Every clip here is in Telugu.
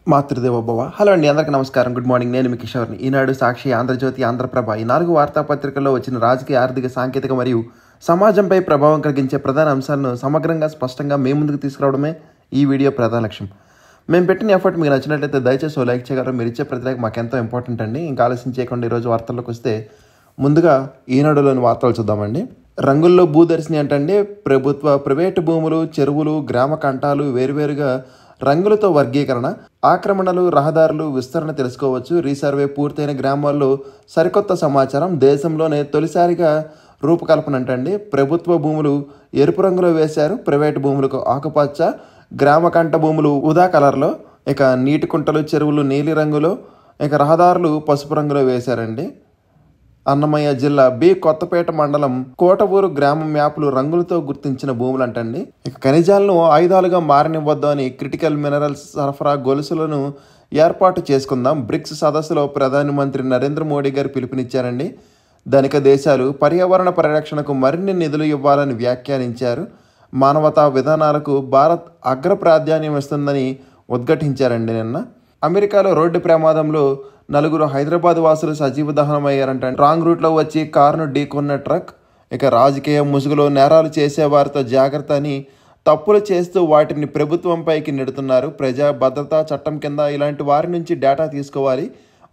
మాతృదేవో భవ. హలో అండి, అందరికీ నమస్కారం. Good morning. నేను మీ కిషోర్ని. ఈనాడు, సాక్షి, ఆంధ్రజ్యోతి, ఆంధ్రప్రభ ఈ 4 వార్తాపత్రికల్లో వచ్చిన రాజకీయ, ఆర్థిక, సాంకేతిక మరియు సమాజంపై ప్రభావం కలిగించే ప్రధాన అంశాలను సమగ్రంగా, స్పష్టంగా మేము ముందుకు తీసుకురావడమే ఈ వీడియో ప్రధాన లక్ష్యం. మేము పెట్టిన ఎఫర్ట్ మీకు నచ్చినట్లయితే దయచేసి లైక్ చేయగలరు. మీరు ఇచ్చే ప్రతి లైక్ మాకు ఎంతో ఇంపార్టెంట్ అండి. ఇంకా ఆలస్యం చేయకుండా ఈరోజు వార్తల్లోకి వస్తే ముందుగా ఈనాడులోని వార్తలు చూద్దామండి. రంగుల్లో భూదర్శిని అంటండి. ప్రైవేటు భూములు, చెరువులు, గ్రామ కంఠాలు వేరువేరుగా రంగులతో వర్గీకరణ, ఆక్రమణలు, రహదారులు విస్తరణ తెలుసుకోవచ్చు. రీసర్వే పూర్తయిన గ్రామాల్లో సరికొత్త సమాచారం. దేశంలోనే తొలిసారిగా రూపకల్పన అంటండి. ప్రభుత్వ భూములు ఎరుపు రంగులో వేశారు, ప్రైవేటు భూములకు ఆకుపచ్చ, గ్రామ కంఠ భూములు ఊదా కలర్లో, ఇక నీటి కుంటలు, చెరువులు నీలి రంగులో, ఇక రహదారులు పసుపు రంగులో వేశారండి. అన్నమయ్య జిల్లా బి కొత్తపేట మండలం కోటవూరు గ్రామం మ్యాప్లు రంగులతో గుర్తించిన భూములు అంటండి. ఇక ఖనిజాలను ఆయుధాలుగా మారనివ్వద్దు అని క్రిటికల్ మినరల్స్ సరఫరా గొలుసులను ఏర్పాటు చేసుకుందాం. బ్రిక్స్ సదస్సులో ప్రధానమంత్రి నరేంద్ర మోడీ గారు పిలుపునిచ్చారండి. ధనిక దేశాలు పర్యావరణ పరిరక్షణకు మరిన్ని నిధులు ఇవ్వాలని వ్యాఖ్యానించారు. మానవతా విధానాలకు భారత్ అగ్ర ప్రాధాన్యం ఇస్తుందని ఉద్ఘాటించారండి. నిన్న అమెరికాలో రోడ్డు ప్రమాదంలో 4 హైదరాబాద్ వాసులు సజీవ దహనమయ్యారంట. రాంగ్ రూట్లో వచ్చి కారును ఢీకొన్న ట్రక్. ఇక రాజకీయ ముసుగులో నేరాలు చేసేవారితో జాగ్రత్త అని తప్పులు చేస్తూ వాటిని ప్రభుత్వంపైకి నెడుతున్నారు. ప్రజా భద్రతా చట్టం కింద ఇలాంటి వారి నుంచి డేటా తీసుకోవాలి,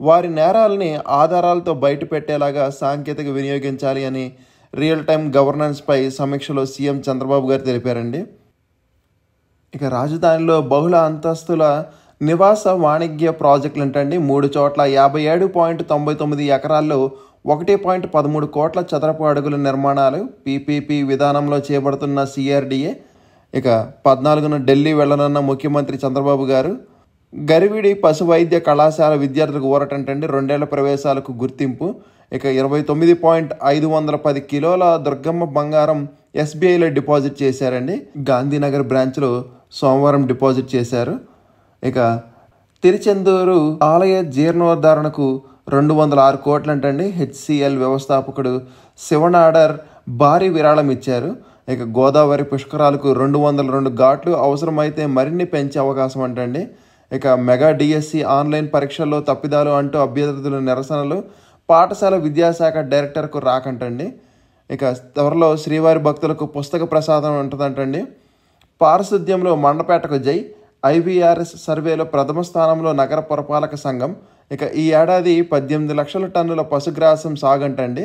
వారి నేరాలని ఆధారాలతో బయట పెట్టేలాగా సాంకేతిక వినియోగించాలి అని రియల్ టైం గవర్నెన్స్పై సమీక్షలో సీఎం చంద్రబాబు గారు తెలిపారండి. ఇక రాజధానిలో బహుళ అంతస్తుల నివాస వాణిజ్య ప్రాజెక్టులు అంటండి. 3 చోట్ల 57.99 ఎకరాల్లో 1.13 కోట్ల చదరపు అడుగుల నిర్మాణాలు. పీపీపీ విధానంలో చేపడుతున్న సిఆర్డీఏ. ఇక 14న ఢిల్లీ వెళ్లనున్న ముఖ్యమంత్రి చంద్రబాబు గారు. గరివిడి పశు వైద్య కళాశాల విద్యార్థులకు ఊరటంటండి. 2 ఏళ్ల ప్రవేశాలకు గుర్తింపు. ఇక 29.510 కిలోల దుర్గమ్మ బంగారం ఎస్బీఐలో డిపాజిట్ చేశారండి. గాంధీనగర్ బ్రాంచ్లో సోమవారం డిపాజిట్ చేశారు. ఇక తిరుచెందూరు ఆలయ జీర్ణోద్ధరణకు 206 కోట్లు అంటండి. హెచ్సిఎల్ వ్యవస్థాపకుడు శివనాడర్ భారీ విరాళం ఇచ్చారు. ఇక గోదావరి పుష్కరాలకు 202 ఘాట్లు, అవసరమైతే మరిన్ని పెంచే అవకాశం అంటండి. ఇక మెగా డిఎస్సి ఆన్లైన్ పరీక్షల్లో తప్పిదాలు అంటూ అభ్యర్థుల నిరసనలు. పాఠశాల విద్యాశాఖ డైరెక్టర్కు రాకంటండి. ఇక త్వరలో శ్రీవారి భక్తులకు పుస్తక ప్రసాదం ఉంటుందంటండి. పారిశుద్ధ్యంలో మండపేటకు జై. ఐవీఆర్ఎస్ సర్వేలో ప్రథమ స్థానంలో నగర పురపాలక సంఘం. ఇక ఈ ఏడాది 18 లక్షల టన్నుల పశుగ్రాసం సాగంటండి.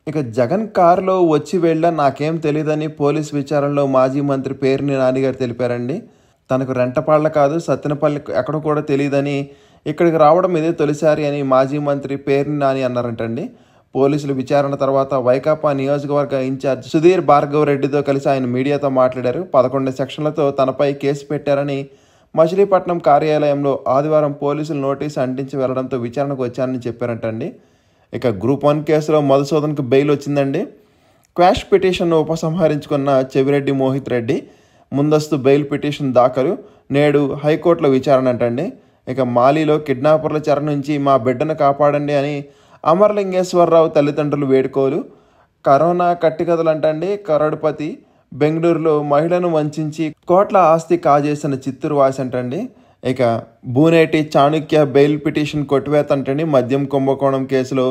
ఇక జగన్ కారులో వచ్చి వెళ్ళా నాకేం తెలియదని పోలీస్ విచారణలో మాజీ మంత్రి పేర్ని నాని గారు తెలిపారండి. తనకు రెంటపాళ్ల కాదు, సత్తెనపల్లి ఎక్కడ కూడా తెలియదని, ఇక్కడికి రావడం ఇదే తొలిసారి అని మాజీ మంత్రి పేర్ని నాని అన్నారంటండి. పోలీసుల విచారణ తర్వాత వైకాపా నియోజకవర్గ ఇన్ఛార్జ్ సుధీర్ భార్గవ్ రెడ్డితో కలిసి ఆయన మీడియాతో మాట్లాడారు. 11 సెక్షన్లతో తనపై కేసు పెట్టారని, మచిలీపట్నం కార్యాలయంలో ఆదివారం పోలీసులు నోటీసు అంటించి వెళ్లడంతో విచారణకు వచ్చారని చెప్పారంటండి. ఇక గ్రూప్ 1 కేసులో మధుసూదన్కు బెయిల్ వచ్చిందండి. క్వాష్ పిటిషన్ను ఉపసంహరించుకున్న చెవిరెడ్డి మోహిత్ రెడ్డి ముందస్తు బెయిల్ పిటిషన్ దాఖలు. నేడు హైకోర్టులో విచారణ అంటండి. ఇక మాలీలో కిడ్నాపర్ల చెర నుంచి మా బిడ్డను కాపాడండి అని అమరలింగేశ్వరరావు తల్లిదండ్రులు వేడుకోలు. కరోనా కట్టికథలంటండి. కరడుపతి బెంగళూరులో మహిళను వంచి కోట్ల ఆస్తి కాజేసిన చిత్తూరు వాసి అంటండి. ఇక బూనేటి చాణుక్య బెయిల్ పిటిషన్ కొట్టివేతంటండి. మద్యం కుంభకోణం కేసులో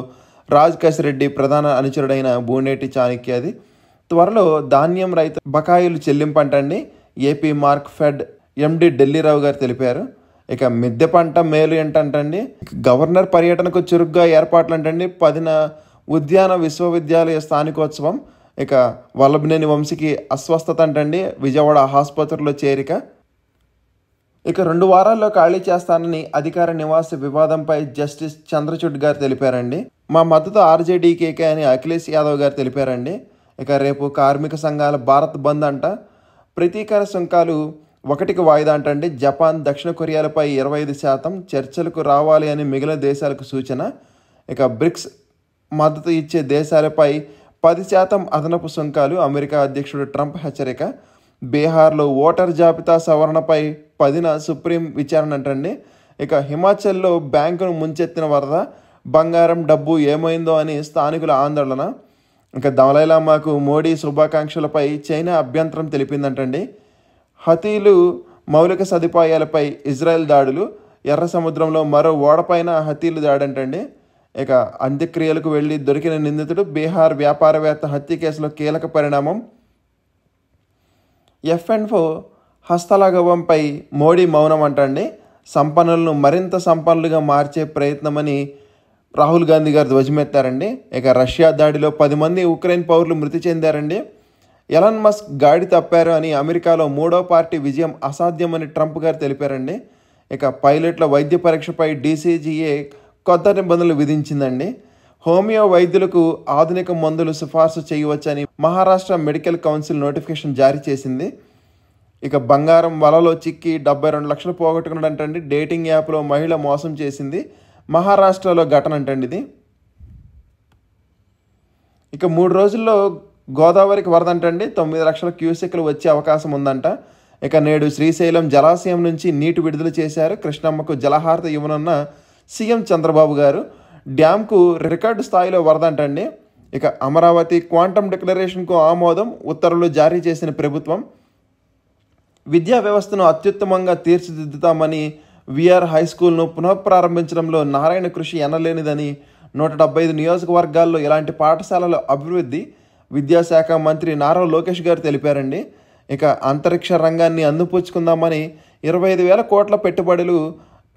రాజ్ కసిరెడ్డి ప్రధాన అనుచరుడైన బూనేటి చాణుక్యది. త్వరలో ధాన్యం రైతు బకాయిలు చెల్లింపంటండి. ఏపీ మార్క్ ఫెడ్ ఎండి ఢిల్లీరావు గారు తెలిపారు. ఇక మిద్దె పంట మేలు ఏంటంటండి. గవర్నర్ పర్యటనకు చురుగ్గా ఏర్పాట్లు అంటండి. 10న ఉద్యాన విశ్వవిద్యాలయ స్థానికోత్సవం. ఇక వల్లభనేని వంశీకి అస్వస్థత అంటండి. విజయవాడ ఆసుపత్రిలో చేరిక. ఇక 2 వారాల్లో ఖాళీ చేస్తానని అధికార నివాస వివాదంపై జస్టిస్ చంద్రచూడ్ గారు తెలిపారండి. మా మద్దతు ఆర్జేడీకేకే అని అఖిలేష్ యాదవ్ గారు తెలిపారండి. ఇక రేపు కార్మిక సంఘాల భారత్ బంద్ అంట. ప్రతీకార సుంకాలు 1కి వాయిదా అంటండి. జపాన్, దక్షిణ కొరియాలపై 25% చర్చలకు రావాలి అని మిగిలిన దేశాలకు సూచన. ఇక బ్రిక్స్ మద్దతు ఇచ్చే దేశాలపై 10% అదనపు సుంకాలు. అమెరికా అధ్యక్షుడు ట్రంప్ హెచ్చరిక. బీహార్లో ఓటర్ జాబితా సవరణపై 10న సుప్రీం విచారణ అంటండి. ఇక హిమాచల్లో బ్యాంకును ముంచెత్తిన వరద. బంగారం, డబ్బు ఏమైందో అని స్థానికుల ఆందోళన. ఇక దలైలామాకు మోడీ శుభాకాంక్షలపై చైనా అభ్యంతరం తెలిపిందంటండి. హతీలు మౌలిక సదుపాయాలపై ఇజ్రాయెల్ దాడులు, ఎర్ర సముద్రంలో మరో ఓడపైన హతీలు దాడంటండి. ఇక అంత్యక్రియలకు వెళ్లి దొరికిన నిందితుడు, బీహార్ వ్యాపారవేత్త హత్య కేసులో కీలక పరిణామం. F&O హస్తలాఘవంపై మోడీ మౌనం అంటండి. సంపన్నులను మరింత సంపన్నులుగా మార్చే ప్రయత్నమని రాహుల్ గాంధీ గారు ధ్వజమెత్తారండి. ఇక రష్యా దాడిలో 10 మంది ఉక్రెయిన్ పౌరులు మృతి చెందారండి. ఎలాన్ మస్క్ గాడి తప్పారు అని అమెరికాలో 3వ పార్టీ విజయం అసాధ్యమని ట్రంప్ గారు తెలిపారండి. ఇక పైలట్ల వైద్య పరీక్షపై DCGA కొత్త నిబంధనలు విధించిందండి. హోమియో వైద్యులకు ఆధునిక మందులు సిఫార్సు చేయవచ్చని మహారాష్ట్ర మెడికల్ కౌన్సిల్ నోటిఫికేషన్ జారీ చేసింది. ఇక బంగారం వలలో చిక్కి 72 లక్షలు పోగొట్టుకున్నాడంటండి. డేటింగ్ యాప్లో మహిళ మోసం చేసింది. మహారాష్ట్రలో ఘటన అంటండి ఇది. ఇక 3 రోజుల్లో గోదావరికి వరదంటండి. 9 లక్షల క్యూసెక్లు వచ్చే అవకాశం ఉందంట. ఇక నేడు శ్రీశైలం జలాశయం నుంచి నీటి విడుదల చేశారు. కృష్ణమ్మకు జలహారతి ఇవ్వనున్న సీఎం చంద్రబాబు గారు. డ్యాంకు రికార్డు స్థాయిలో వరదంటండి. ఇక అమరావతి క్వాంటమ్ డిక్లరేషన్కు ఆమోదం, ఉత్తర్వులు జారీ చేసిన ప్రభుత్వం. విద్యా వ్యవస్థను అత్యుత్తమంగా తీర్చిదిద్దుతామని విఆర్ హై స్కూల్ను పునఃప్రారంభించడంలో నారాయణ కృషి ఎనలేనిదని 175 నియోజకవర్గాల్లో ఇలాంటి పాఠశాలల అభివృద్ధి విద్యాశాఖ మంత్రి నారా లోకేష్ గారు తెలిపారండి. ఇక అంతరిక్ష రంగాన్ని అందిపుచ్చుకుందామని 25,000 కోట్ల పెట్టుబడులు,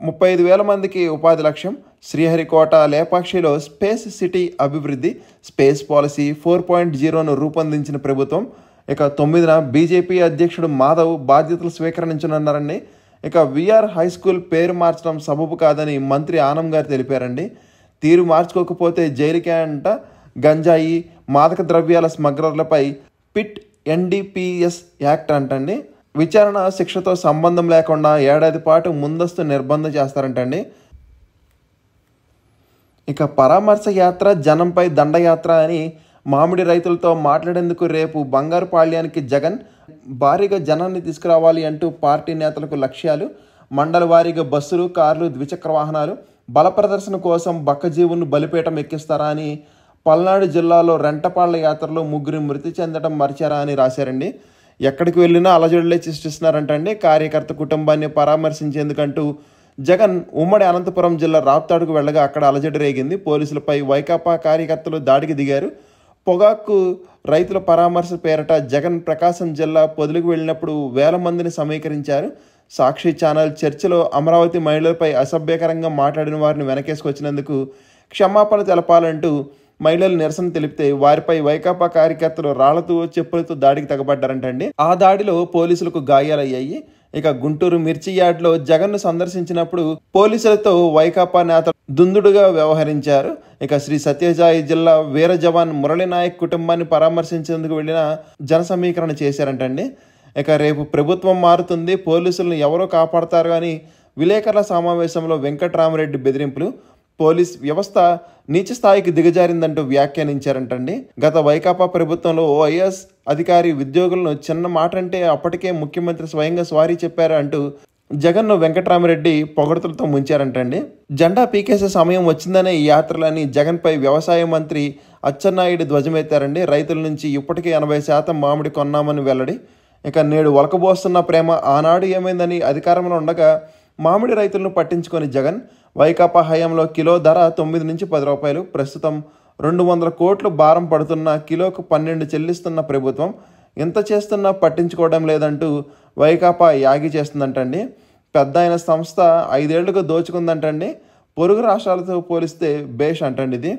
35,000 మందికి ఉపాధి లక్ష్యం. శ్రీహరికోట లేపాక్షిలో స్పేస్ సిటీ అభివృద్ధి, స్పేస్ పాలసీ 4.0ను రూపొందించిన ప్రభుత్వం. ఇక 9న బీజేపీ అధ్యక్షుడు మాధవ్ బాధ్యతలు స్వీకరించనున్నారండి. ఇక విఆర్ హై స్కూల్ పేరు మార్చడం సబబు కాదని మంత్రి ఆనం గారు తెలిపారండి. తీరు మార్చుకోకపోతే జైలుకే అంట. గంజాయి, మాదక ద్రవ్యాల స్మగ్లర్లపై పిట్ NDPS యాక్ట్ అంటండి. విచారణ శిక్షతో సంబంధం లేకుండా ఏడాది పాటు ముందస్తు నిర్బంధం చేస్తారంటండి. ఇక పరామర్శ యాత్ర, జనంపై దండయాత్ర అని మామిడి రైతులతో మాట్లాడేందుకు రేపు బంగారుపాళ్యానికి జగన్. భారీగా జనాన్ని తీసుకురావాలి అంటూ పార్టీ నేతలకు లక్ష్యాలు. మండల వారీగా బస్సులు, కార్లు, ద్విచక్ర వాహనాలు. బల ప్రదర్శన కోసం బక్కజీవును బలిపీఠం ఎక్కిస్తారా అని పల్నాడు జిల్లాలో రెంటపాళ్ల యాత్రలో 3 మృతి చెందడం మరిచారా అని రాశారండి. ఎక్కడికి వెళ్ళినా అలజడులే సృష్టిస్తున్నారంటండి. కార్యకర్త కుటుంబాన్ని పరామర్శించేందుకంటూ జగన్ ఉమ్మడి అనంతపురం జిల్లా రాప్తాడుకు వెళ్ళగా అక్కడ అలజడి రేగింది. పోలీసులపై వైకాపా కార్యకర్తలు దాడికి దిగారు. పొగాకు రైతుల పరామర్శ పేరట జగన్ ప్రకాశం జిల్లా పొదిలికి వెళ్ళినప్పుడు వేల మందిని సమీకరించారు. సాక్షి ఛానల్ చర్చలో అమరావతి మహిళలపై అసభ్యకరంగా మాట్లాడిన వారిని వెనకేసుకొచ్చినందుకు క్షమాపణ తెలపాలంటూ మహిళలు నిరసన తెలిపితే వారిపై వైకాపా కార్యకర్తలు రాళ్లతో, చెప్పులతో దాడికి తెగబడ్డారంటండి. ఆ దాడిలో పోలీసులకు గాయాలయ్యాయి. ఇక గుంటూరు మిర్చి యార్డ్లో జగన్ను సందర్శించినప్పుడు పోలీసులతో వైకాపా నేత దుందుడుగా వ్యవహరించారు. ఇక శ్రీ సత్యసాయి జిల్లా వీర జవాన్ మురళీనాయక్ కుటుంబాన్ని పరామర్శించేందుకు వెళ్ళిన జన సమీకరణ చేశారంటండి. ఇక రేపు ప్రభుత్వం మారుతుంది, పోలీసులను ఎవరో కాపాడతారు అని విలేకరుల సమావేశంలో వెంకట్రామరెడ్డి బెదిరింపులు. పోలీస్ వ్యవస్థ నీచ స్థాయికి దిగజారిందంటూ వ్యాఖ్యానించారంటండి. గత వైకాపా ప్రభుత్వంలో OIS అధికారి ఉద్యోగులను చిన్న మాట అంటే అప్పటికే ముఖ్యమంత్రి స్వయంగా సారీ చెప్పారు అంటూ జగన్ను వెంకట్రామరెడ్డి పొగడతలతో ముంచారంటండి. జెండా పీకేసే సమయం వచ్చిందనే ఈ యాత్రలని జగన్పై వ్యవసాయ మంత్రి అచ్చెన్నాయుడు ధ్వజమెత్తారండి. రైతుల నుంచి ఇప్పటికే 80% మామిడి కొన్నామని వెల్లడి. ఇక నేడు ఒలకబోస్తున్న ప్రేమ ఆనాడు ఏమైందని అధికారంలో ఉండగా మామిడి రైతులను పట్టించుకొని జగన్. వైకాపా హయాంలో కిలో ధర 9 నుంచి 10 రూపాయలు. ప్రస్తుతం 200 కోట్లు భారం పడుతున్న కిలోకు 12 చెల్లిస్తున్న ప్రభుత్వం ఎంత చేస్తున్నా పట్టించుకోవడం లేదంటూ వైకాపా యాగి చేస్తుందంటండి. పెద్ద అయిన సంస్థ 5 ఏళ్లుగా దోచుకుందంటండి. పొరుగు రాష్ట్రాలతో పోలిస్తే బేష్ అంటండి ఇది.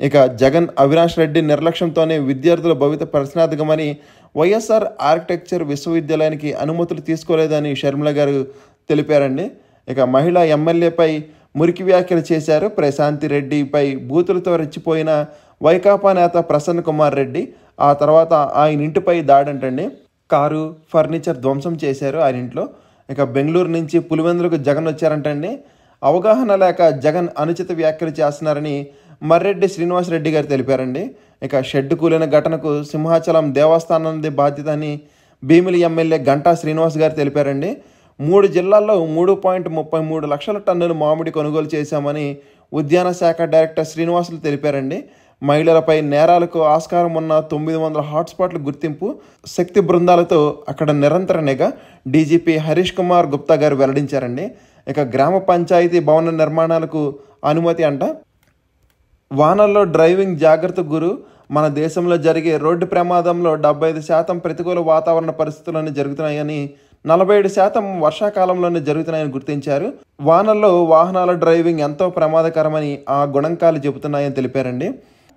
ఇక జగన్ అవినాష్ రెడ్డి నిర్లక్ష్యంతోనే విద్యార్థుల భవిత ప్రశ్నార్థకమని వైఎస్ఆర్ ఆర్కిటెక్చర్ విశ్వవిద్యాలయానికి అనుమతులు తీసుకోలేదని షర్మిల గారు తెలిపారండి. ఇక మహిళా ఎమ్మెల్యేపై మురికి వ్యాఖ్యలు చేశారు. ప్రశాంతి రెడ్డిపై బూతులతో రెచ్చిపోయిన వైకాపా నేత ప్రసన్న కుమార్ రెడ్డి. ఆ తర్వాత ఆయన ఇంటిపై దాడంటండి. కారు, ఫర్నిచర్ ధ్వంసం చేశారు ఆయన ఇంట్లో. ఇక బెంగళూరు నుంచి పులివెందులకు జగన్ వచ్చారంటండి. అవగాహన లేక జగన్ అనుచిత వ్యాఖ్యలు చేస్తున్నారని మర్రెడ్డి శ్రీనివాసరెడ్డి గారు తెలిపారండి. ఇక షెడ్డు కూలిన ఘటనకు సింహాచలం దేవస్థానానికి బాధ్యత అని భీమిలి ఎమ్మెల్యే గంటా శ్రీనివాస్ గారు తెలిపారండి. 3 జిల్లాల్లో 3.33 లక్షల టన్నులు మామిడి కొనుగోలు చేశామని ఉద్యాన శాఖ డైరెక్టర్ శ్రీనివాసులు తెలిపారండి. మహిళలపై నేరాలకు ఆస్కారం ఉన్న 900 హాట్స్పాట్ల గుర్తింపు, శక్తి బృందాలతో అక్కడ నిరంతర నిఘా డీజీపీ హరీష్ కుమార్ గుప్తా గారు వెల్లడించారండి. ఇక గ్రామ పంచాయతీ భవన నిర్మాణాలకు అనుమతి అంట. వానల్లో డ్రైవింగ్ జాగ్రత్త గురు. మన దేశంలో జరిగే రోడ్డు ప్రమాదంలో 75% ప్రతికూల వాతావరణ పరిస్థితులను జరుగుతున్నాయని, 47% వర్షాకాలంలోనే జరుగుతున్నాయని గుర్తించారు. వానల్లో వాహనాల డ్రైవింగ్ ఎంతో ప్రమాదకరమని ఆ గణాంకాలు చెబుతున్నాయని తెలిపారండి.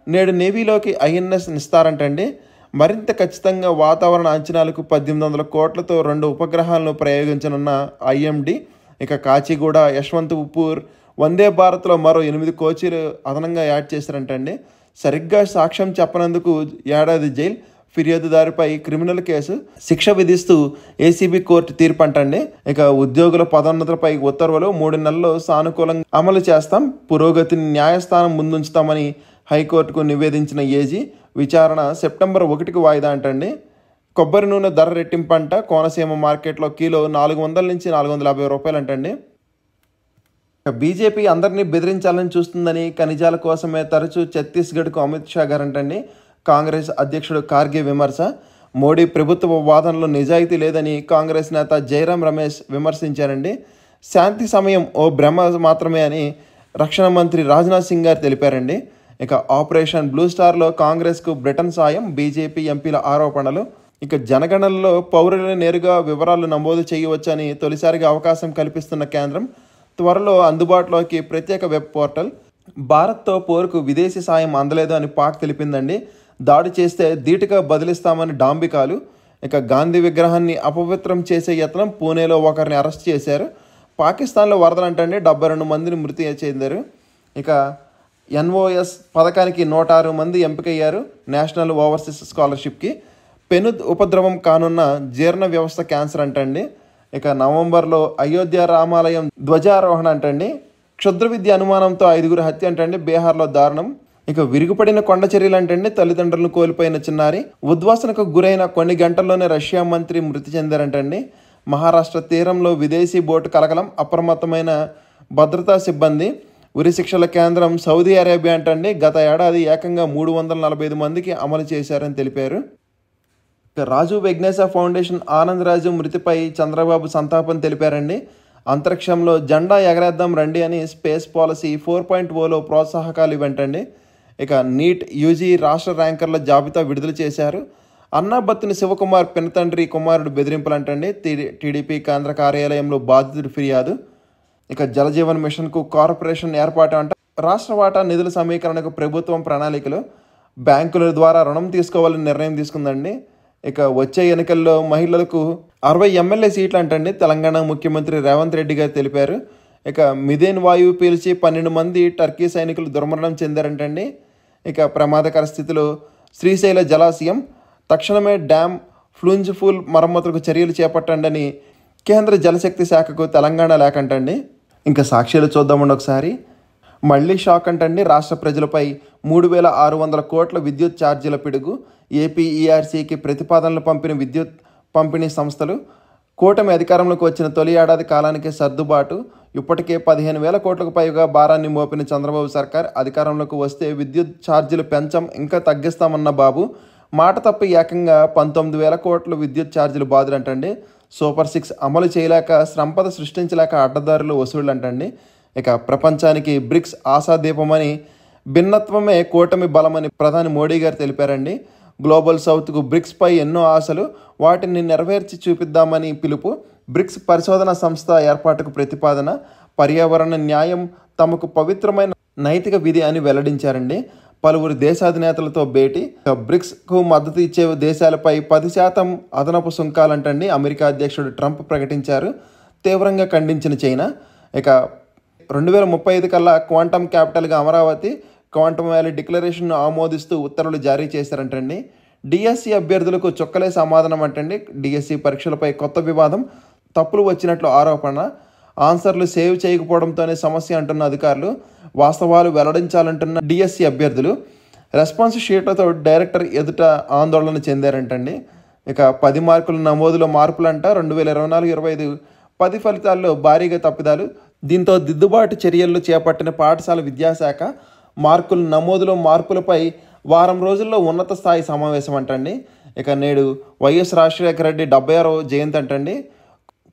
నేడు నేవీలోకి ఐఎన్ఎస్ ఇస్తారంటండి. మరింత ఖచ్చితంగా వాతావరణ అంచనాలకు 1800 కోట్లతో 2 ఉపగ్రహాలను ప్రయోగించనున్న ఐఎండి. ఇక కాచిగూడ, యశ్వంతపూర్ వందే భారత్లో మరో 8 కోచీలు అదనంగా యాడ్ చేశారంటండి. సరిగ్గా సాక్ష్యం చెప్పనందుకు ఏడాది జైలు, ఫిర్యాదుదారుపై క్రిమినల్ కేసు, శిక్ష విధిస్తూ ఏసీబీ కోర్టు తీర్పు అంటండి. ఇక ఉద్యోగుల పదోన్నతులపై ఉత్తర్వులు 3 నెలల్లో సానుకూలంగా అమలు చేస్తాం, పురోగతిని న్యాయస్థానం ముందుంచుతామని హైకోర్టుకు నివేదించిన ఏజీ. విచారణ సెప్టెంబర్ 1కి వాయిదా అంటండి. కొబ్బరి నూనె ధర రెట్టింపంట. కోనసీమ మార్కెట్లో కిలో 400 నుంచి 450 రూపాయలు అంటండి. బీజేపీ అందరినీ బెదిరించాలని చూస్తుందని, ఖనిజాల కోసమే తరచూ ఛత్తీస్గఢ్కు అమిత్ షా గారంటండి. కాంగ్రెస్ అధ్యక్షుడు ఖార్గే విమర్శ. మోడీ ప్రభుత్వ వాదనలో నిజాయితీ లేదని కాంగ్రెస్ నేత జైరాం రమేష్ విమర్శించారండి. శాంతి సమయం ఓ భ్రమ మాత్రమే అని రక్షణ మంత్రి రాజ్నాథ్ సింగ్ గారు తెలిపారండి. ఇక ఆపరేషన్ బ్లూ స్టార్లో కాంగ్రెస్కు బ్రిటన్ సాయం, బీజేపీ ఎంపీల ఆరోపణలు. ఇక జనగణనలో పౌరులు నేరుగా వివరాలు నమోదు చేయవచ్చని తొలిసారిగా అవకాశం కల్పిస్తున్న కేంద్రం. త్వరలో అందుబాటులోకి ప్రత్యేక వెబ్ పోర్టల్. భారత్తో పోరుకు విదేశీ సాయం అందలేదు అని పాక్ తెలిపిందండి. దాడి చేస్తే ధీటుగా బదిలిస్తామని డాంబికాలు. ఇక గాంధీ విగ్రహాన్ని అపవిత్రం చేసే యత్నం. పూణేలో ఒకరిని అరెస్ట్ చేశారు. పాకిస్తాన్లో వరదలంటండి 72 మందిని మృతి చెందారు. ఇక ఎన్ఓఎస్ పథకానికి 106 మంది ఎంపికయ్యారు నేషనల్ ఓవర్సీస్ స్కాలర్షిప్కి. పెను ఉపద్రవం కానున్న జీర్ణ వ్యవస్థ క్యాన్సర్ అంటండి. ఇక నవంబర్లో అయోధ్య రామాలయం ధ్వజారోహణ అంటండి. క్షుద్ర విద్య అనుమానంతో 5గురి హత్య అంటండి బీహార్లో దారుణం. ఇక విరుగుపడిన కొండ చర్యలు అంటండి. తల్లిదండ్రులను కోల్పోయిన చిన్నారి. ఉద్వాసనకు గురైన కొన్ని గంటల్లోనే రష్యా మంత్రి మృతి చెందారంటండి. మహారాష్ట్ర తీరంలో విదేశీ బోటు కలకలం. అప్రమత్తమైన భద్రతా సిబ్బంది. ఉరి శిక్షల కేంద్రం సౌదీ అరేబియా అంటండి. గత ఏడాది ఏకంగా 345 మందికి అమలు చేశారని తెలిపారు. రాజు వెగ్నేశ ఫౌండేషన్ ఆనంద్ రాజు మృతిపై చంద్రబాబు సంతాపం తెలిపారండి. అంతరిక్షంలో జెండా ఎగరేద్దాం రండి అని స్పేస్ పాలసీ 4.0లో ప్రోత్సాహకాలు ఇవ్వంటండి. ఇక నీట్ యూజీ రాష్ట్ర ర్యాంకర్ల జాబితా విడుదల చేశారు. అన్నాబత్తుని శివకుమార్ పినతండ్రి కుమారుడు బెదిరింపులంటండి. టీడీపీ కేంద్ర కార్యాలయంలో బాధితుడి ఫిర్యాదు. ఇక జలజీవన్ మిషన్కు కార్పొరేషన్ ఏర్పాటు అంట. రాష్ట్ర వాటా నిధుల సమీకరణకు ప్రభుత్వం ప్రణాళికలు. బ్యాంకుల ద్వారా రుణం తీసుకోవాలని నిర్ణయం తీసుకుందండి. ఇక వచ్చే ఎన్నికల్లో మహిళలకు 60 ఎమ్మెల్యే సీట్లు అంటండి తెలంగాణ ముఖ్యమంత్రి రేవంత్ రెడ్డి గారు తెలిపారు. ఇక మిథేన్ వాయువు పీల్చి 12 మంది టర్కీ సైనికులు దుర్మరణం చెందారంటండి. ఇక ప్రమాదకర స్థితిలో శ్రీశైల జలాశయం. తక్షణమే డ్యామ్ ఫ్లూంజ్ఫుల్ మరమ్మతులకు చర్యలు చేపట్టండి కేంద్ర జలశక్తి శాఖకు తెలంగాణ లేకంటండి. ఇంకా సాక్ష్యాలు చూద్దామండి ఒకసారి. మళ్ళీ షాక్ అంటండి. రాష్ట్ర ప్రజలపై 3600 కోట్ల విద్యుత్ ఛార్జీల పిడుగు. ఏపీఈఆర్సీకి ప్రతిపాదనలు పంపిన విద్యుత్ పంపిణీ సంస్థలు. కూటమి అధికారంలోకి వచ్చిన తొలి ఏడాది కాలానికి సర్దుబాటు. ఇప్పటికే 15,000 కోట్లకు పైగా భారాన్ని మోపిన చంద్రబాబు సర్కార్ అధికారంలోకి వస్తే విద్యుత్ ఛార్జీలు పెంచం, ఇంకా తగ్గిస్తామన్న బాబు మాట తప్పి ఏకంగా 19,000 కోట్ల విద్యుత్ ఛార్జీలు బాధలంటండి. సూపర్ 6 అమలు చేయలేక, సంపద సృష్టించలేక అడ్డదారులు వసూళ్ళు అంటండి. ఇక ప్రపంచానికి బ్రిక్స్ ఆశాదీపమని, భిన్నత్వమే కూటమి బలమని ప్రధాని మోడీ గారు తెలిపారండి. గ్లోబల్ సౌత్కు బ్రిక్స్పై ఎన్నో ఆశలు, వాటిని నెరవేర్చి చూపిద్దామని పిలుపు. బ్రిక్స్ పరిశోధన సంస్థ ఏర్పాటుకు ప్రతిపాదన. పర్యావరణ న్యాయం తమకు పవిత్రమైన నైతిక విధి అని వెల్లడించారండి. పలువురు దేశాధినేతలతో భేటీ. బ్రిక్స్కు మద్దతు ఇచ్చే దేశాలపై 10% అదనపు సుంకాలంటండి అమెరికా అధ్యక్షుడు ట్రంప్ ప్రకటించారు. తీవ్రంగా ఖండించిన చైనా. ఇక 2035 కల్లా క్వాంటమ్ క్యాపిటల్గా అమరావతి, క్వాంటమ్ వ్యాలీ డిక్లరేషన్ను ఆమోదిస్తూ ఉత్తర్వులు జారీ చేశారంటండి. డిఎస్సి అభ్యర్థులకు చుక్కలే సమాధానం అంటండి. డిఎస్సి పరీక్షలపై కొత్త వివాదం. తప్పులు వచ్చినట్లు ఆరోపణ. ఆన్సర్లు సేవ్ చేయకపోవడంతోనే సమస్య అంటున్న అధికారులు. వాస్తవాలు వెల్లడించాలంటున్న డిఎస్సి అభ్యర్థులు. రెస్పాన్స్ షీట్లతో డైరెక్టర్ ఎదుట ఆందోళన చెందారంటండి. ఇక 10 మార్కుల నమోదులో మార్పులంట. 2024-25 10 ఫలితాల్లో భారీగా తప్పిదాలు. దీంతో దిద్దుబాటు చర్యలు చేపట్టిన పాఠశాల విద్యాశాఖ. మార్కుల నమోదులో మార్పులపై వారం రోజుల్లో ఉన్నత స్థాయి సమావేశం అంటండి. ఇక నేడు వైఎస్ రాజశేఖర రెడ్డి 76వ జయంతి అంటండి.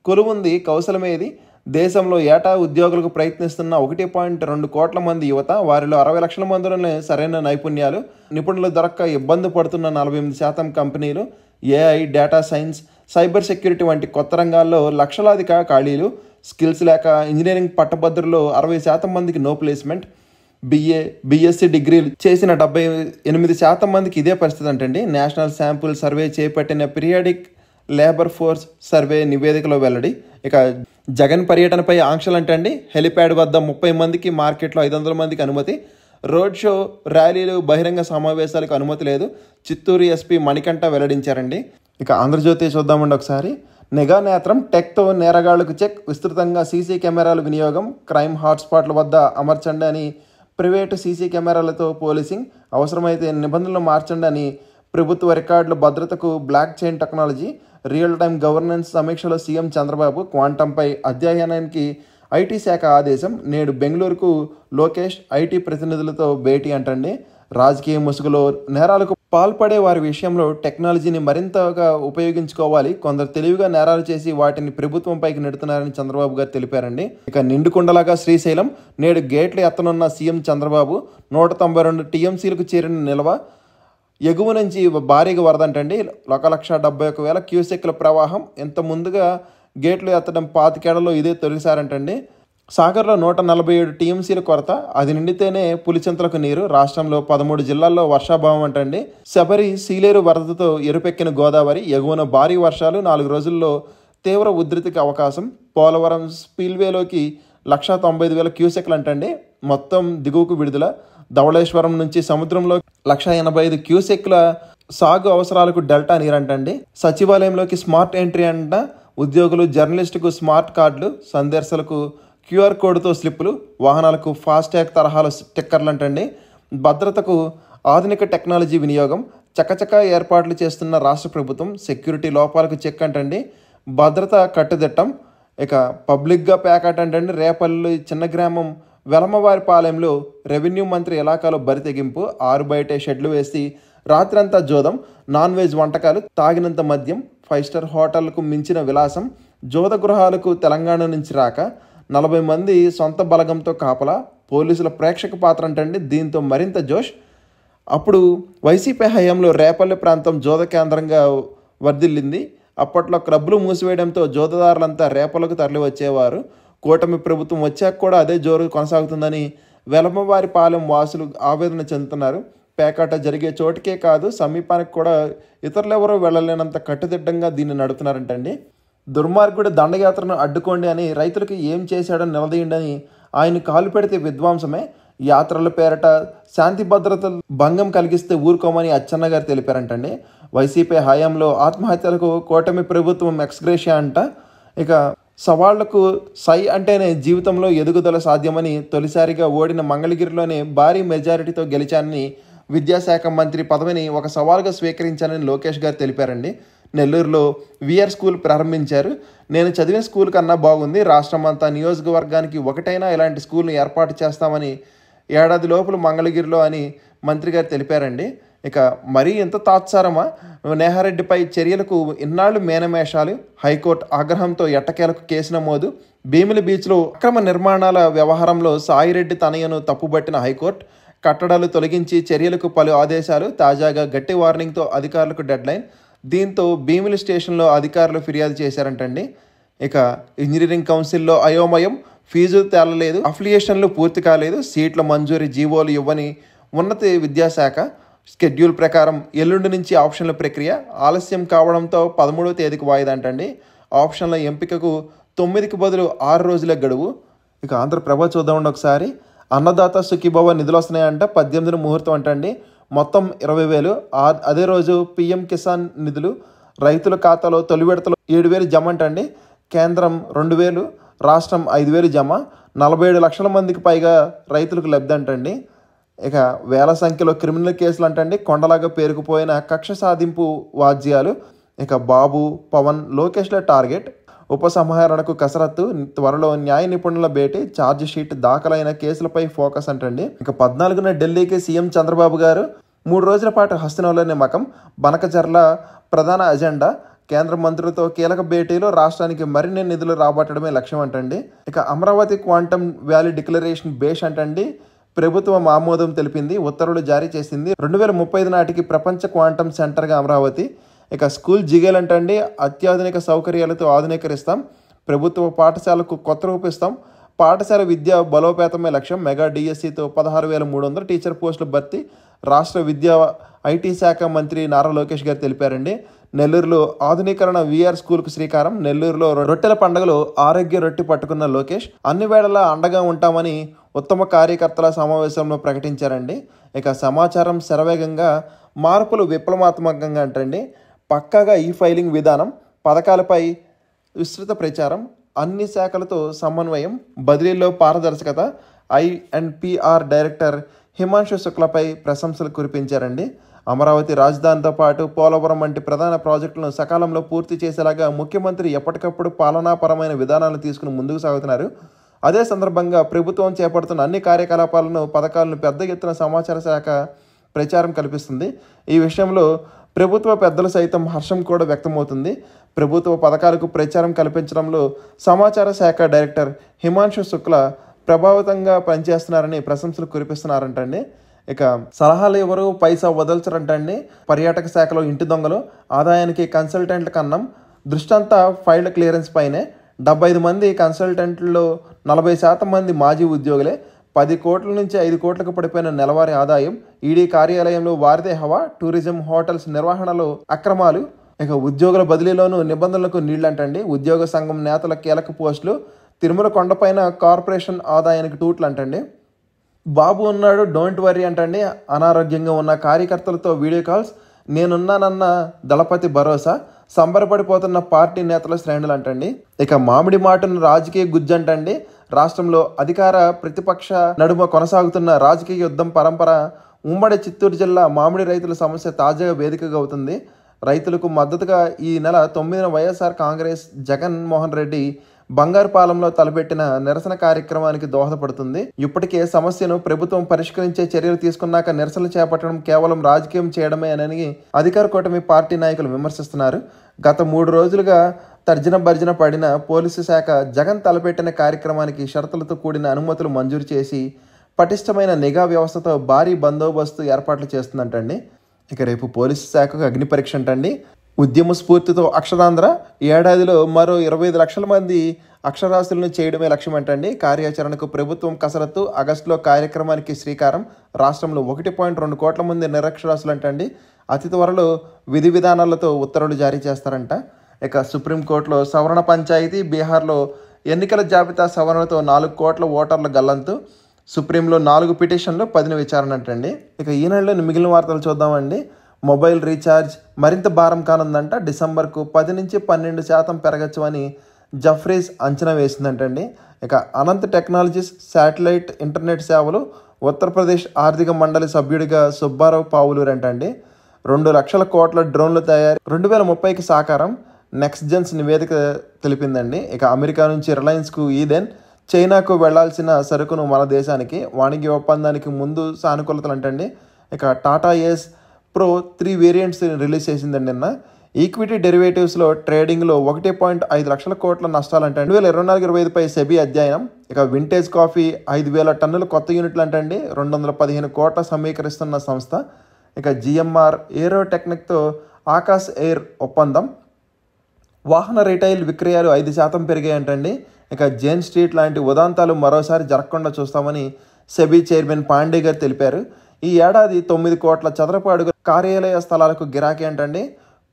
కొలువుంది కౌశలమేది. దేశంలో ఏటా ఉద్యోగులకు ప్రయత్నిస్తున్న 1.2 కోట్ల మంది యువత, వారిలో 60 లక్షల మందిలోనే సరైన నైపుణ్యాలు, నిపుణులు దొరక్క ఇబ్బంది పడుతున్న 48% కంపెనీలు, AI, data science, cyber security వంటి కొత్త రంగాల్లో లక్షలాది ఖాళీలు, స్కిల్స్ లేక ఇంజనీరింగ్ పట్టభద్రుల్లో 60% మందికి నో ప్లేస్మెంట్, బీఎస్సీ డిగ్రీలు చేసిన 78% మందికి ఇదే పరిస్థితి అంటండి. నేషనల్ శాంపుల్ సర్వే చేపట్టిన పీరియాడిక్ లేబర్ ఫోర్స్ సర్వే నివేదికలో వెల్లడి. ఇక జగన్ పర్యటనపై ఆంక్షలు అంటండి. హెలిప్యాడ్ వద్ద 30 మందికి, మార్కెట్లో 500 మందికి అనుమతి, రోడ్ షో, ర్యాలీలు, బహిరంగ సమావేశాలకు అనుమతి లేదు. చిత్తూరు ఎస్పీ మణికంఠ వెల్లడించారండి. ఇక ఆంధ్రజ్యోతి చూద్దామండి ఒకసారి. నిఘా నేత్రం, టెక్తో నేరగాళ్లకు చెక్, విస్తృతంగా సీసీ కెమెరాల వినియోగం, క్రైమ్ హాట్స్పాట్ల వద్ద అమర్చండి అని ప్రైవేటు సీసీ కెమెరాలతో పోలీసింగ్, అవసరమైతే నిబంధనలు మార్చండి అని ప్రభుత్వ రికార్డుల భద్రతకు block chain technology, real time governance సమీక్షలో సీఎం చంద్రబాబు, క్వాంటంపై అధ్యయనానికి ఐటీ శాఖ ఆదేశం, నేడు బెంగళూరుకు లోకేష్ ఐటీ ప్రతినిధులతో భేటీ అంటండి. రాజకీయ ముసుగులో నేరాలకు పాల్పడే వారి విషయంలో టెక్నాలజీని మరింతగా ఉపయోగించుకోవాలి, కొందరు తెలివిగా నేరాలు చేసి వాటిని ప్రభుత్వంపైకి నెడుతున్నారని చంద్రబాబు గారు తెలిపారండి. ఇక నిండుకుండలాగా శ్రీశైలం, నేడు గేట్లు ఎత్తనున్న సీఎం చంద్రబాబు, 192 టీఎంసీలకు చేరిన నిల్వ, ఎగువ నుంచి భారీగా వరదంటండి. 1,71,000 క్యూసెక్ల ప్రవాహం. ఇంత ముందుగా గేట్లు ఎత్తడం 25 ఏళ్లలో ఇదే తొలిసారంటండి. సాగర్లో 147 టీఎంసీల కొరత, అది నిండితేనే పులిచింతలకు నీరు. రాష్ట్రంలో 13 జిల్లాల్లో వర్షాభావం అంటండి. శబరి, సీలేరు వరదతో ఎరుపెక్కిన గోదావరి, ఎగువన భారీ వర్షాలు, 4 రోజుల్లో తీవ్ర ఉధృతికి అవకాశం. పోలవరం స్పిల్వేలోకి 1,95,000 క్యూసెక్లు అంటండి. మొత్తం దిగువకు విడుదల. ధవళేశ్వరం నుంచి సముద్రంలో 1,85,000 క్యూసెక్ల సాగు అవసరాలకు డెల్టా నీరంటండి. సచివాలయంలోకి స్మార్ట్ ఎంట్రీ అంట. ఉద్యోగులు, జర్నలిస్టుకు స్మార్ట్ కార్డులు, సందర్శకులకు క్యూఆర్ కోడ్తో స్లిప్పులు, వాహనాలకు ఫాస్టాగ్ తరహాల స్టిక్కర్లు అంటండి. భద్రతకు ఆధునిక టెక్నాలజీ వినియోగం, చకచకా ఏర్పాట్లు చేస్తున్న రాష్ట్ర ప్రభుత్వం, సెక్యూరిటీ లోపాలకు చెక్ అంటండి. భద్రత కట్టుదిట్టం. ఇక పబ్లిక్గా ప్యాకెట్ అంటండి. రేపల్లి చిన్న గ్రామం వెలమవారిపాలెంలో రెవెన్యూ మంత్రి ఇలాకాలో బరితెగింపు, 6 బయటే షెడ్లు వేసి రాత్రంతా జోదం, నాన్ వెజ్ వంటకాలు, తాగినంత మద్యం, 5 స్టార్ హోటళ్లకు మించిన విలాసం, జోద గృహాలకు తెలంగాణ నుంచి రాక, 40 మంది సొంత బలగంతో కాపలా, పోలీసుల ప్రేక్షక పాత్ర అంటండి. దీంతో మరింత జోష్. అప్పుడు వైసీపీ హయాంలో రేపల్లి ప్రాంతం జోద కేంద్రంగా వర్ధిల్లింది. అప్పట్లో క్లబ్లు మూసివేయడంతో జోదదారులంతా రేపలకు తరలి వచ్చేవారు. కూటమి ప్రభుత్వం వచ్చాక కూడా అదే జోరు కొనసాగుతుందని వెలమవారిపాలెం వాసులు ఆవేదన చెందుతున్నారు. పేకాట జరిగే చోటుకే కాదు, సమీపానికి కూడా ఇతరులెవరూ వెళ్ళలేనంత కట్టుదిట్టంగా దీన్ని నడుపుతున్నారంటండి. దుర్మార్గుడి దండయాత్రను అడ్డుకోండి అని, రైతులకు ఏం చేశాడో నిలదీయండి అని ఆయన కాలు పెడితే విధ్వంసమే. యాత్రల పేరట శాంతి భద్రతలు భంగం కలిగిస్తే ఊరుకోమని అచ్చెన్న గారు తెలిపారంటండి. వైసీపీ హయాంలో ఆత్మహత్యలకు కూటమి ప్రభుత్వం ఎక్స్గ్రేషియా అంట. ఇక సవాళ్లకు సై అంటేనే జీవితంలో ఎదుగుదల సాధ్యమని, తొలిసారిగా ఓడిన మంగళగిరిలోనే భారీ మెజారిటీతో గెలిచానని, విద్యాశాఖ మంత్రి పదవిని ఒక సవాల్గా స్వీకరించానని లోకేష్ గారు తెలిపారండి. నెల్లూరులో విఆర్ స్కూల్ ప్రారంభించారు. నేను చదివిన స్కూల్ కన్నా బాగుంది, రాష్ట్రమంతా నియోజకవర్గానికి ఒకటైనా ఇలాంటి స్కూల్ని ఏర్పాటు చేస్తామని ఏడాది లోపల మంగళగిరిలో అని మంత్రి గారు తెలిపారండి. ఇక మరీ ఎంత తాత్సారమా, నేహారెడ్డిపై చర్యలకు ఇన్నాళ్లు మేనమేషాలు, హైకోర్టు ఆగ్రహంతో ఎట్టకేలకు కేసు నమోదు. భీమిలి బీచ్లో అక్రమ నిర్మాణాల వ్యవహారంలో సాయిరెడ్డి తనయను తప్పుబట్టిన హైకోర్టు, కట్టడాలు తొలగించి చర్యలకు పలు ఆదేశాలు. తాజాగా గట్టి వార్నింగ్తో అధికారులకు డెడ్లైన్. దీంతో భీమిలి స్టేషన్లో అధికారులు ఫిర్యాదు చేశారంటండి. ఇక ఇంజనీరింగ్ కౌన్సిల్లో అయోమయం, ఫీజు తేలలేదు, అఫిలియేషన్లు పూర్తి కాలేదు, సీట్ల మంజూరీ జీవోలు ఇవ్వని ఉన్నత విద్యాశాఖ. షెడ్యూల్ ప్రకారం ఎల్లుండి నుంచి ఆప్షన్ల ప్రక్రియ, ఆలస్యం కావడంతో 13వ తేదీకి వాయిదా అంటండి. ఆప్షన్ల ఎంపికకు 9కి బదులు 6 రోజులే గడువు. ఇక ఆంధ్రప్రభ చూద్దామండి ఒకసారి. అన్నదాత సుఖీభవ నిధులు వస్తున్నాయంట. 18 ముహూర్తం అంటండి. మొత్తం 20,000. అదే రోజు పీఎం కిసాన్ నిధులు రైతుల ఖాతాలో తొలి విడతలో 7,000 జమ అంటండి. కేంద్రం 2,000, రాష్ట్రం 5,000 జమ. 47 లక్షల మందికి పైగా రైతులకు లబ్ధి అంటండి. ఇక వేల సంఖ్యలో క్రిమినల్ కేసులు అంటండి. కొండలాగా పేరుకుపోయిన కక్ష సాధింపు వాద్యాలు. ఇక బాబు, పవన్, లోకేష్ల టార్గెట్. ఉపసంహరణకు కసరత్తు, త్వరలో న్యాయ నిపుణుల భేటీ, ఛార్జ్ షీట్ దాఖలైన కేసులపై ఫోకస్ అంటండి. ఇక 14న ఢిల్లీకి సీఎం చంద్రబాబు గారు 3 రోజుల పాటు హస్తినంలో నిమ్మకం, బనకచర్ల ప్రధాన అజెండా. కేంద్ర మంత్రులతో కీలక భేటీలో రాష్ట్రానికి మరిన్ని నిధులు రాబట్టడమే లక్ష్యం అంటండి. ఇక అమరావతి క్వాంటమ్ వ్యాలీ డిక్లరేషన్ బేష్ అంటండి. ప్రభుత్వం ఆమోదం తెలిపింది, ఉత్తర్వులు జారీ చేసింది. 2035 నాటికి ప్రపంచ క్వాంటమ్ సెంటర్గా అమరావతి. ఇక స్కూల్ జిగేలంటండి. అత్యాధునిక సౌకర్యాలతో ఆధునీకరిస్తాం, ప్రభుత్వ పాఠశాలకు కొత్త రూపిస్తాం, పాఠశాల విద్య బలోపేతమే లక్ష్యం. మెగా డిఎస్సితో 16,300 టీచర్ పోస్టుల భర్తీ రాష్ట్ర విద్యా ఐటీ శాఖ మంత్రి నారా లోకేష్ గారు తెలిపారండి. నెల్లూరులో ఆధునీకరణ వీఆర్ స్కూల్కు శ్రీకారం. నెల్లూరులో రొట్టెల పండుగలో ఆరోగ్య రొట్టె పట్టుకున్న లోకేష్ అన్ని వేళలా అండగా ఉంటామని ఉత్తమ కార్యకర్తల సమావేశంలో ప్రకటించారండి. ఇక సమాచారం శరవేగంగా, మార్పులు విప్లవాత్మకంగా అంటండి. పక్కాగా ఈ ఫైలింగ్ విధానం, పథకాలపై విస్తృత ప్రచారం, అన్ని శాఖలతో సమన్వయం, బదిలీలో పారదర్శకత. ఐఎన్పిఆర్ డైరెక్టర్ హిమాంశు శుక్లపై ప్రశంసలు కురిపించారండి. అమరావతి రాజధానితో పాటు పోలవరం వంటి ప్రధాన ప్రాజెక్టులను సకాలంలో పూర్తి చేసేలాగా ముఖ్యమంత్రి ఎప్పటికప్పుడు పాలనాపరమైన విధానాలను తీసుకుని ముందుకు సాగుతున్నారు. అదే సందర్భంగా ప్రభుత్వం చేపడుతున్న అన్ని కార్యకలాపాలను, పథకాలను పెద్ద ఎత్తున సమాచార శాఖ ప్రచారం కల్పిస్తుంది. ఈ విషయంలో ప్రభుత్వ పెద్దలు సైతం హర్షం కూడా వ్యక్తమవుతుంది. ప్రభుత్వ పథకాలకు ప్రచారం కల్పించడంలో సమాచార శాఖ డైరెక్టర్ హిమాంశు శుక్ల ప్రభావితంగా పనిచేస్తున్నారని ప్రశంసలు కురిపిస్తున్నారంటండి. ఇక సలహాలు ఎవరు పైసా వదల్చరంటండి. పర్యాటక శాఖలో ఇంటి దొంగలు, ఆదాయానికి కన్సల్టెంట్ల కన్నం. దృష్టంతా ఫైల్డ్ క్లియరెన్స్ పైనే. 75 మంది కన్సల్టెంట్లో 40% మంది మాజీ ఉద్యోగులే. 10 కోట్ల నుంచి 5 కోట్లకు పడిపోయిన నెలవారీ ఆదాయం. ఈడీ కార్యాలయంలో వారిదే హవా. టూరిజం, హోటల్స్ నిర్వహణలో అక్రమాలు. ఇక ఉద్యోగుల బదిలీలోనూ నిబంధనలకు నీళ్లంటండి. ఉద్యోగ సంఘం నేతల కీలక పోస్టులు. తిరుమల కొండపైన కార్పొరేషన్ ఆదాయానికి టూట్లు అంటండి. బాబు ఉన్నాడు, డోంట్ వర్రీ అంటండి. అనారోగ్యంగా ఉన్న కార్యకర్తలతో వీడియో కాల్స్. నేనున్నానన్న దళపతి భరోసా. సంబరపడిపోతున్న పార్టీ నేతల శ్రేణులు అంటండి. ఇక మామిడి మాటను రాజకీయ గుజ్జంటండి. రాష్ట్రంలో అధికార ప్రతిపక్ష నడుమ కొనసాగుతున్న రాజకీయ యుద్ధం పరంపర. ఉమ్మడి చిత్తూరు జిల్లా మామిడి రైతుల సమస్య తాజాగా వేదికగా అవుతుంది. రైతులకు మద్దతుగా ఈ నెల 9న వైఎస్ఆర్ కాంగ్రెస్ జగన్మోహన్ రెడ్డి బంగారుపాలెంలో తలపెట్టిన నిరసన కార్యక్రమానికి దోహదపడుతుంది. ఇప్పటికే సమస్యను ప్రభుత్వం పరిష్కరించే చర్యలు తీసుకున్నాక నిరసనలు చేపట్టడం కేవలం రాజకీయం చేయడమే అని అధికార కూటమి పార్టీ నాయకులు విమర్శిస్తున్నారు. గత 3 రోజులుగా తర్జన భర్జన పడిన పోలీసు శాఖ జగన్ తలపెట్టిన కార్యక్రమానికి షరతులతో కూడిన అనుమతులు మంజూరు చేసి పటిష్టమైన నిఘా వ్యవస్థతో భారీ బందోబస్తు ఏర్పాట్లు చేస్తుందంటండి. ఇక రేపు పోలీసు శాఖకు అగ్ని పరీక్ష అంటండి. ఉద్యమ స్ఫూర్తితో అక్షరాంధ్ర. ఏడాదిలో మరో 25 లక్షల మంది అక్షరాస్యులను చేయడమే లక్ష్యం అంటండి. కార్యాచరణకు ప్రభుత్వం కసరత్తు. ఆగస్టులో కార్యక్రమానికి శ్రీకారం. రాష్ట్రంలో 1.2 కోట్ల మంది నిరక్షరాస్యులు అంటండి. అతి త్వరలో విధి విధానాలతో ఉత్తర్వులు జారీ చేస్తారంట. ఇక సుప్రీంకోర్టులో సవరణ పంచాయతీ. బీహార్లో ఎన్నికల జాబితా సవరణతో 4 కోట్ల ఓటర్ల గల్లంతు. సుప్రీంలో 4 పిటిషన్లు, 10 విచారణ అంటండి. ఇక ఈ నెలలో మిగిలిన వార్తలు చూద్దామండి. మొబైల్ రీఛార్జ్ మరింత భారం కానుందంట. డిసెంబర్కు 10 నుంచి 12% పెరగచ్చు అని జఫ్రీస్ అంచనా వేసిందంటండి. ఇక అనంత్ టెక్నాలజీస్ శాటిలైట్ ఇంటర్నెట్ సేవలు. ఉత్తరప్రదేశ్ ఆర్థిక మండలి సభ్యుడిగా సుబ్బారావు పావులూరు అంటండి. 2 లక్షల కోట్ల డ్రోన్లు తయారీ 2030కి సాకారం. నెక్స్ట్ జెన్స్ నివేదిక తెలిపిందండి. ఇక అమెరికా నుంచి రిలయన్స్కు ఈదెన్. చైనాకు వెళ్లాల్సిన సరుకును మన దేశానికి. వాణిజ్య ఒప్పందానికి ముందు సానుకూలతలు అంటండి. ఇక Tata Ace Pro 3 variants release చేసిందండి నిన్న. ఈక్విటీ డెరివేటివ్స్లో ట్రేడింగ్లో 1.5 లక్షల కోట్ల నష్టాలు అంటే 2024-25పై సెబీ అధ్యయనం. ఇక వింటేజ్ కాఫీ 5,000 టన్నుల కొత్త యూనిట్లు అంటండి. 215 కోట్ల సమీకరిస్తున్న సంస్థ. ఇక జిఎంఆర్ ఏరోటెక్నిక్తో ఆకాశ్ ఎయిర్ ఒప్పందం. వాహన రిటైల్ విక్రయాలు 5% పెరిగాయంటండి. ఇక జైన్ స్ట్రీట్ లాంటి ఉదాంతాలు మరోసారి జరగకుండా చూస్తామని సెబీ చైర్మన్ పాండే గారు తెలిపారు. ఈ ఏడాది 9 కోట్ల చదరపు అడుగుల కార్యాలయ స్థలాలకు గిరాకీ అంటండి.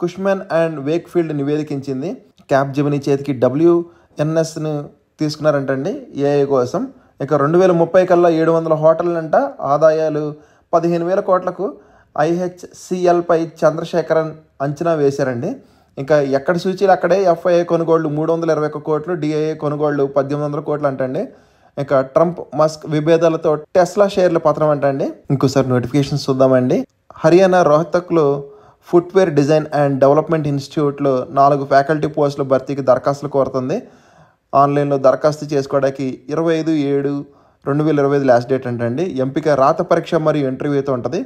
కుష్మెన్ అండ్ వేక్ఫీల్డ్ నివేదించింది. క్యాప్ జెమినీ చేతికి WNSను తీసుకున్నారంటండి ఏఐ కోసం. ఇక 2030 కల్లా 700 హోటళ్ళంట. ఆదాయాలు 15,000 కోట్లకు. IHCLపై చంద్రశేఖరన్ అంచనా వేశారండి. ఇంకా ఎక్కడ సూచీలు అక్కడే. FII కొనుగోళ్లు 321 కోట్లు, DIA కొనుగోళ్లు 1,800 కోట్లు అంటండి. ఇక ట్రంప్ మస్క్ విభేదాలతో టెస్లా షేర్ల పతనం అంటండి. ఇంకోసారి నోటిఫికేషన్స్ చూద్దామండి. హర్యానా రోహ్తక్లో ఫుట్వేర్ డిజైన్ అండ్ డెవలప్మెంట్ ఇన్స్టిట్యూట్లో 4 ఫ్యాకల్టీ పోస్టుల భర్తీకి దరఖాస్తులు కోరుతుంది. ఆన్లైన్లో దరఖాస్తు చేసుకోవడానికి 25/7/2025 లాస్ట్ డేట్ అంటండి. ఎంపిక రాత పరీక్ష మరియు ఇంటర్వ్యూతో ఉంటుంది.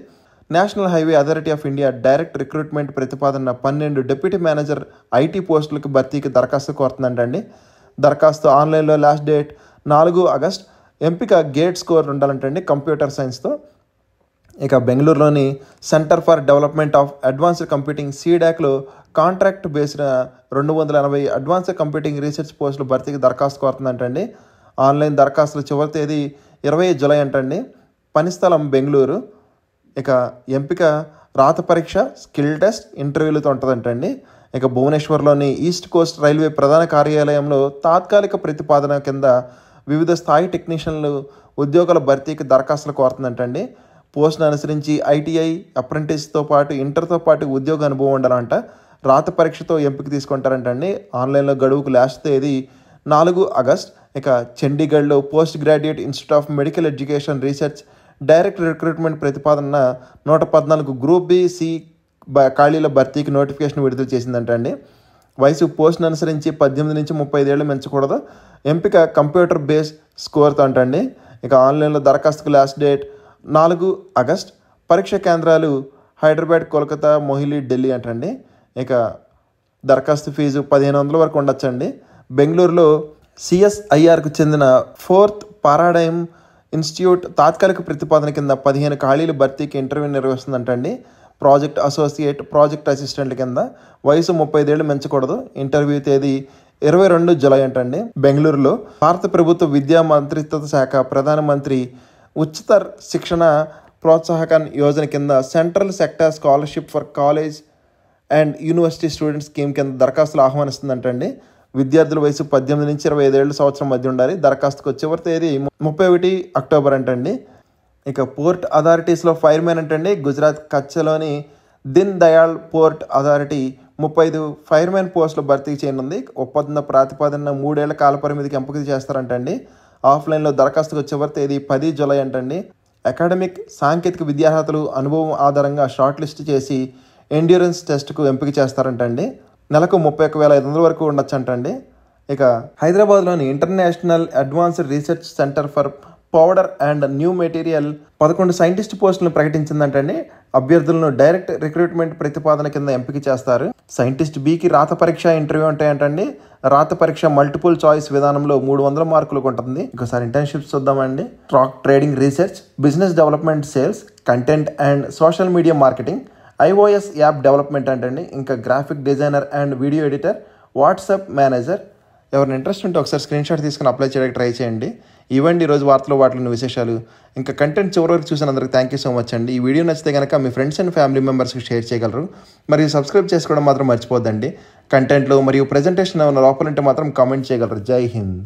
National highway authority of India direct recruitment ప్రతిపాదన 12 డిప్యూటీ మేనేజర్ ఐటీ పోస్టులకు భర్తీకి దరఖాస్తు కోరుతుందంటండి. దరఖాస్తు ఆన్లైన్లో లాస్ట్ డేట్ 4 ఆగస్ట్. ఎంపిక గేట్ స్కోర్ ఉండాలంటండి కంప్యూటర్ సైన్స్తో. ఇక బెంగళూరులోని centre for development of advanced computing సీడాక్లో contract based 280 advanced computing research పోస్టులు భర్తీకి దరఖాస్తు కోరుతుందంటండి. ఆన్లైన్ దరఖాస్తుల చివరి తేదీ 20 జూలై అంటండి. పనిస్థలం బెంగళూరు. ఇక ఎంపిక రాత పరీక్ష, స్కిల్ టెస్ట్, ఇంటర్వ్యూలతో ఉంటుందంటండి. ఇక భువనేశ్వర్లోని ఈస్ట్ కోస్ట్ రైల్వే ప్రధాన కార్యాలయంలో తాత్కాలిక ప్రతిపాదన కింద వివిధ స్థాయి టెక్నీషియన్లు ఉద్యోగాల భర్తీకి దరఖాస్తులు కోరుతుందంటండి. పోస్ట్ను అనుసరించి ఐటీఐ, అప్రెంటిస్తో పాటు ఇంటర్తో పాటు ఉద్యోగ అనుభవం ఉండాలంట. రాత పరీక్షతో ఎంపిక తీసుకుంటారంటండి. ఆన్లైన్లో గడువుకు లాస్ట్ తేదీ 4 ఆగస్ట్. ఇక చండీగఢ్లో post graduate institute of medical education research direct recruitment ప్రతిపాదన 114 గ్రూప్ బి, సి ఖాళీల భర్తీకి నోటిఫికేషన్ విడుదల చేసిందంటండి. వయసు పోస్ట్ను అనుసరించి 18 నుంచి 35 ఏళ్ళు పెంచకూడదు. ఎంపిక కంప్యూటర్ బేస్ స్కోర్తో అంటండి. ఇక ఆన్లైన్లో దరఖాస్తుకు లాస్ట్ డేట్ 4 ఆగస్ట్. పరీక్ష కేంద్రాలు హైదరాబాద్, కోల్కతా, మొహిలీ, ఢిల్లీ అంటండి. ఇక దరఖాస్తు ఫీజు 1500 వరకు ఉండొచ్చండి. బెంగళూరులో సిఎస్ఐఆర్కు చెందిన 4th పారాడైమ్ ఇన్స్టిట్యూట్ తాత్కాలిక ప్రతిపాదన కింద 15 ఖాళీల భర్తీకి ఇంటర్వ్యూ నిర్వహిస్తుందంటండి. ప్రాజెక్ట్ అసోసియేట్, ప్రాజెక్ట్ అసిస్టెంట్ల కింద. వయసు 35 ఏళ్ళు పెంచకూడదు. ఇంటర్వ్యూ తేదీ 22 జూలై అంటండి. బెంగళూరులో భారత ప్రభుత్వ విద్యా మంత్రిత్వ శాఖ ప్రధానమంత్రి ఉచితర్ శిక్షణ ప్రోత్సాహక యోజన కింద central sector scholarship for college and university students scheme కింద దరఖాస్తులు ఆహ్వానిస్తుందంటండి. విద్యార్థుల వయసు 18 నుంచి 25 ఏళ్ళ సంవత్సరం మధ్య ఉండాలి. దరఖాస్తుకు చివరి తేదీ 31 అక్టోబర్ అంటండి. ఇక పోర్ట్ అథారిటీస్లో ఫైర్మెన్ అంటండి. గుజరాత్ కచ్లోని Deen Dayal port authority 35 firemen పోస్టులు భర్తీ చేయనుంది. ఒప్పంద ప్రాతిపదికన 3 ఏళ్ల కాలపరిమితికి ఎంపిక చేస్తారంటండి. ఆఫ్లైన్లో దరఖాస్తుకు చివరి తేదీ 10 జూలై అంటండి. అకాడమిక్, సాంకేతిక విద్యార్హతలు, అనుభవం ఆధారంగా షార్ట్ లిస్ట్ చేసి ఎండ్యూరెన్స్ టెస్ట్కు ఎంపిక చేస్తారంటండి. నెలకు 31,500 వరకు ఉండొచ్చు అంటండి. ఇక హైదరాబాద్లోని international advanced research centre for powder and new material 11 scientist పోస్టులను ప్రకటించిందంటండి. అభ్యర్థులను డైరెక్ట్ రిక్రూట్మెంట్ ప్రతిపాదన కింద ఎంపిక చేస్తారు. సైంటిస్ట్ బికి రాత పరీక్ష, ఇంటర్వ్యూ ఉంటాయంటండి. రాత పరీక్ష మల్టిపుల్ చాయిస్ విధానంలో 300 మార్కులకు ఉంటుంది. ఒకసారి ఇంటర్న్షిప్స్ చూద్దామండి. Stock trading research, business development, sales, content and social media marketing, iOS app development అంటండి. ఇంకా graphic designer and video editor, WhatsApp manager. ఎవరిని ఇంట్రెస్ట్ ఉంటే ఒకసారి స్క్రీన్ షాట్ తీసుకుని అప్లై చేయడానికి ట్రై చేయండి. ఇవ్వండి ఈరోజు వార్తలో వాటిలోని విశేషాలు. ఇంకా కంటెంట్ చివరి వరకు చూసినందుకు థ్యాంక్ యూ సో మచ్ అండి. ఈ వీడియో నచ్చితే కనుక మీ ఫ్రెండ్స్ అండ్ ఫ్యామిలీ మెంబర్స్కి షేర్ చేయగలరు. మరియు సబ్స్క్రైబ్ చేసుకోవడం మాత్రం మర్చిపోద్దండి. కంటెంట్లో మరియు ప్రజెంటేషన్ ఏమైనా లోపలంటే మాత్రం కామెంట్ చేయగలరు. జై హింద్.